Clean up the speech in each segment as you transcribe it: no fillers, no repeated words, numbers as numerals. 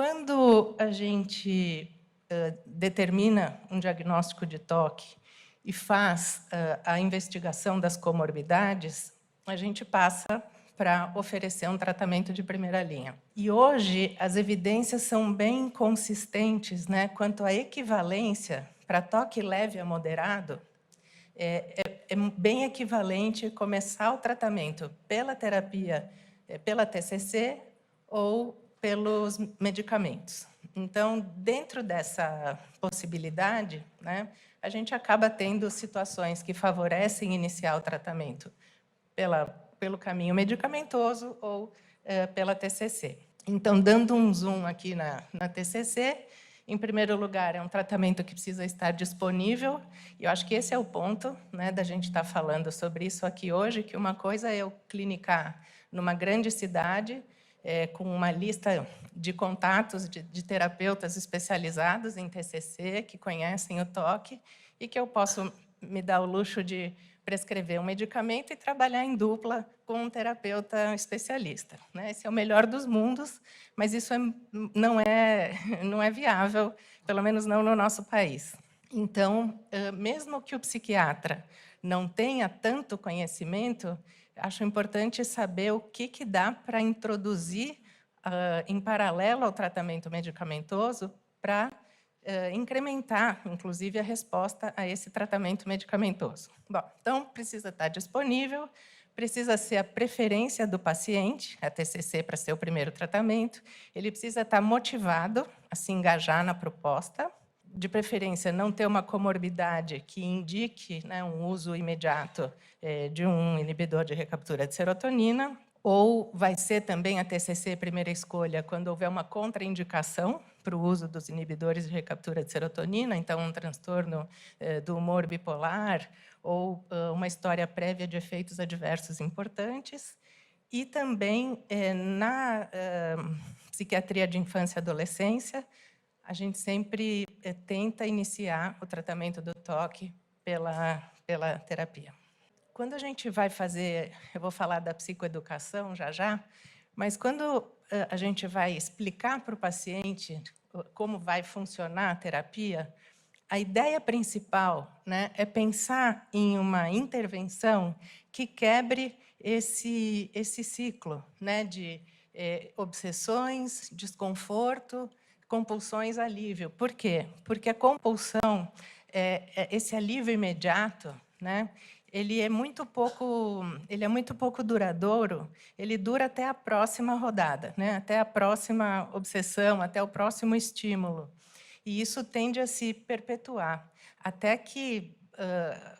Quando a gente determina um diagnóstico de TOC e faz a investigação das comorbidades, a gente passa para oferecer um tratamento de primeira linha. E hoje as evidências são bem consistentes, né, quanto à equivalência para TOC leve a moderado. É bem equivalente começar o tratamento pela terapia, pela TCC ou pelos medicamentos. Então, dentro dessa possibilidade, né, a gente acaba tendo situações que favorecem iniciar o tratamento pelo caminho medicamentoso ou pela TCC. Então, dando um zoom aqui na TCC, em primeiro lugar, é um tratamento que precisa estar disponível, e eu acho que esse é o ponto, né, da gente estar falando sobre isso aqui hoje, que uma coisa é eu clinicar numa grande cidade, com uma lista de contatos de terapeutas especializados em TCC, que conhecem o TOC, e que eu posso me dar o luxo de prescrever um medicamento e trabalhar em dupla com um terapeuta especialista, né? Esse é o melhor dos mundos, mas isso não é viável, pelo menos não no nosso país. Então, mesmo que o psiquiatra não tenha tanto conhecimento, acho importante saber o que dá para introduzir em paralelo ao tratamento medicamentoso para incrementar, inclusive, a resposta a esse tratamento medicamentoso. Bom, então, precisa estar disponível, precisa ser a preferência do paciente, a TCC para ser o primeiro tratamento, ele precisa estar motivado a se engajar na proposta, de preferência não ter uma comorbidade que indique, né, um uso imediato de um inibidor de recaptura de serotonina, ou vai ser também a TCC primeira escolha quando houver uma contraindicação para o uso dos inibidores de recaptura de serotonina, então um transtorno do humor bipolar ou uma história prévia de efeitos adversos importantes. E também na psiquiatria de infância e adolescência, a gente sempre tenta iniciar o tratamento do TOC pela terapia. Quando a gente vai fazer, eu vou falar da psicoeducação já, mas quando a gente vai explicar para o paciente como vai funcionar a terapia, a ideia principal, né, é pensar em uma intervenção que quebre esse ciclo, né, de obsessões, desconforto, compulsões, alívio. Por quê? Porque a compulsão, esse alívio imediato, né, ele é muito pouco duradouro, ele dura até a próxima rodada, né, até a próxima obsessão, até o próximo estímulo. E isso tende a se perpetuar, até que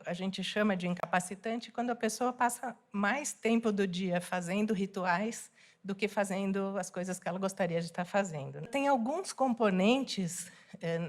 a gente chama de incapacitante quando a pessoa passa mais tempo do dia fazendo rituais do que fazendo as coisas que ela gostaria de estar fazendo. Tem alguns componentes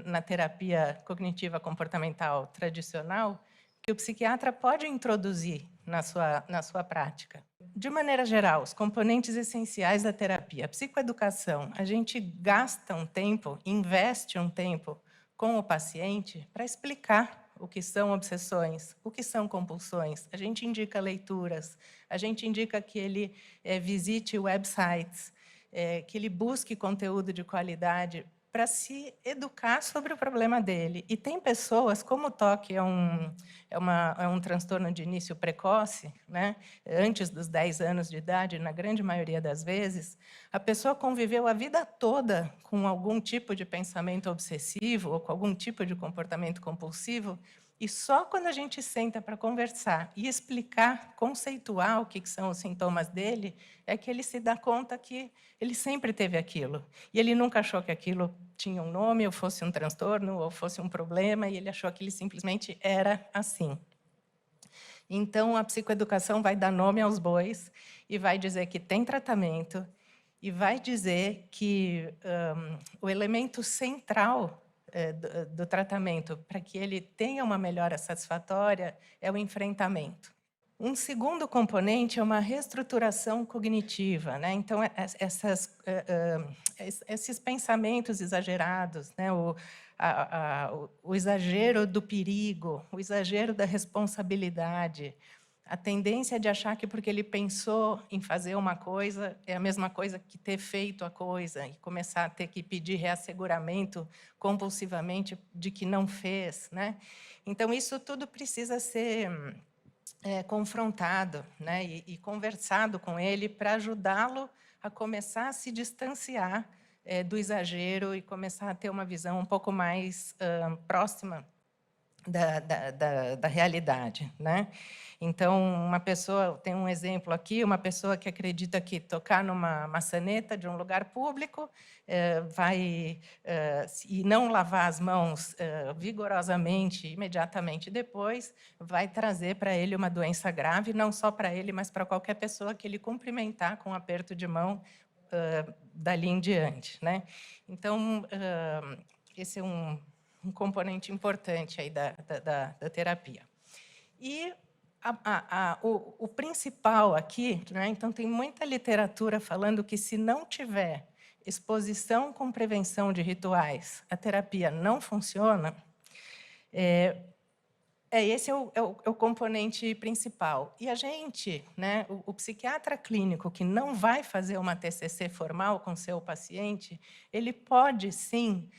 na terapia cognitiva comportamental tradicional que o psiquiatra pode introduzir na sua prática. De maneira geral, os componentes essenciais da terapia. A psicoeducação, a gente gasta um tempo, investe um tempo com o paciente para explicar o que são obsessões, o que são compulsões. A gente indica leituras, a gente indica que ele visite websites, que ele busque conteúdo de qualidade para se educar sobre o problema dele. E tem pessoas, como o TOC é um transtorno de início precoce, né, antes dos 10 anos de idade, na grande maioria das vezes, a pessoa conviveu a vida toda com algum tipo de pensamento obsessivo ou com algum tipo de comportamento compulsivo, e só quando a gente senta para conversar e explicar, conceituar o que são os sintomas dele, é que ele se dá conta que ele sempre teve aquilo. E ele nunca achou que aquilo tinha um nome, ou fosse um transtorno, ou fosse um problema, e ele achou que ele simplesmente era assim. Então, a psicoeducação vai dar nome aos bois e vai dizer que tem tratamento e vai dizer que o elemento central do tratamento para que ele tenha uma melhora satisfatória é o enfrentamento. Um segundo componente é uma reestruturação cognitiva, né? Então, esses pensamentos exagerados, né? O exagero do perigo, o exagero da responsabilidade, A tendência de achar que porque ele pensou em fazer uma coisa, é a mesma coisa que ter feito a coisa, e começar a ter que pedir reasseguramento compulsivamente de que não fez, né? Então, isso tudo precisa ser confrontado, né? E conversado com ele para ajudá-lo a começar a se distanciar do exagero e começar a ter uma visão um pouco mais próxima da realidade, né? Então, uma pessoa, tem um exemplo aqui, uma pessoa que acredita que tocar numa maçaneta de um lugar público e não lavar as mãos vigorosamente, imediatamente depois, vai trazer para ele uma doença grave, não só para ele, mas para qualquer pessoa que ele cumprimentar com um aperto de mão dali em diante, né? Então, esse é um componente importante aí da terapia. E o principal aqui, né, então, tem muita literatura falando que, se não tiver exposição com prevenção de rituais, a terapia não funciona. Esse é o componente principal. E a gente, né, o psiquiatra clínico que não vai fazer uma TCC formal com seu paciente, ele pode, sim,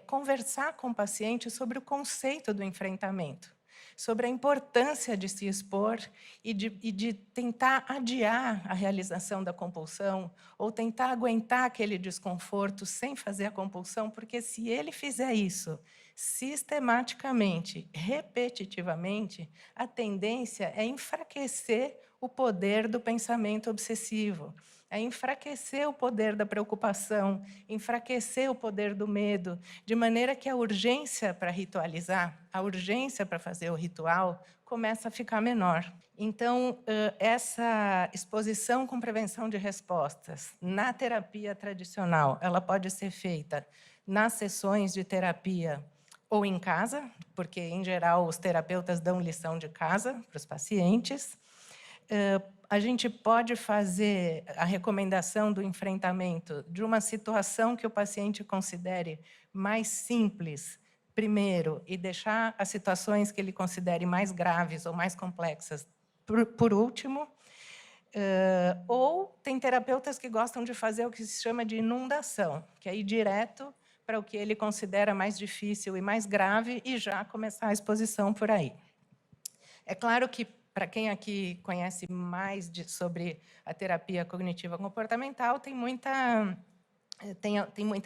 conversar com o paciente sobre o conceito do enfrentamento, sobre a importância de se expor e de tentar adiar a realização da compulsão, ou tentar aguentar aquele desconforto sem fazer a compulsão, porque, se ele fizer isso sistematicamente, repetitivamente, a tendência é enfraquecer o poder do pensamento obsessivo, é enfraquecer o poder da preocupação, enfraquecer o poder do medo, de maneira que a urgência para ritualizar, a urgência para fazer o ritual, começa a ficar menor. Então, essa exposição com prevenção de respostas na terapia tradicional, ela pode ser feita nas sessões de terapia ou em casa, porque, em geral, os terapeutas dão lição de casa para os pacientes. A gente pode fazer a recomendação do enfrentamento de uma situação que o paciente considere mais simples, primeiro, e deixar as situações que ele considere mais graves ou mais complexas por último. Ou tem terapeutas que gostam de fazer o que se chama de inundação, que é ir direto para o que ele considera mais difícil e mais grave e já começar a exposição por aí. É claro que, para quem aqui conhece mais sobre a terapia cognitiva comportamental, tem muita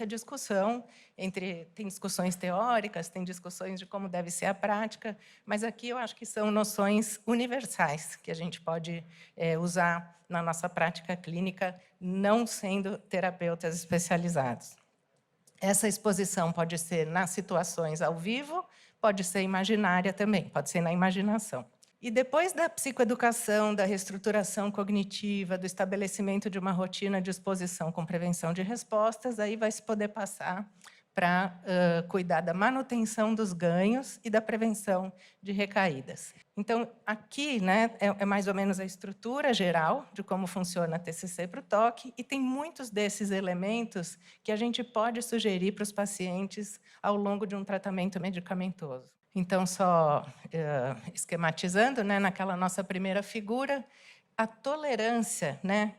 discussão, tem discussões teóricas, tem discussões de como deve ser a prática, mas aqui eu acho que são noções universais que a gente pode usar na nossa prática clínica, não sendo terapeutas especializados. Essa exposição pode ser nas situações ao vivo, pode ser imaginária também, pode ser na imaginação. E depois da psicoeducação, da reestruturação cognitiva, do estabelecimento de uma rotina de exposição com prevenção de respostas, aí vai se poder passar para cuidar da manutenção dos ganhos e da prevenção de recaídas. Então, aqui, né, é mais ou menos a estrutura geral de como funciona a TCC para o toque, e tem muitos desses elementos que a gente pode sugerir para os pacientes ao longo de um tratamento medicamentoso. Então, só esquematizando, né, naquela nossa primeira figura, a tolerância, né,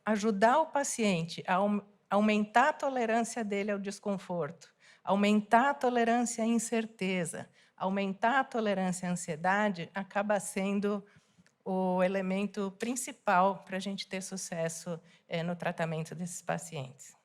ajudar o paciente a aumentar a tolerância dele ao desconforto, aumentar a tolerância à incerteza, aumentar a tolerância à ansiedade, acaba sendo o elemento principal para a gente ter sucesso no tratamento desses pacientes.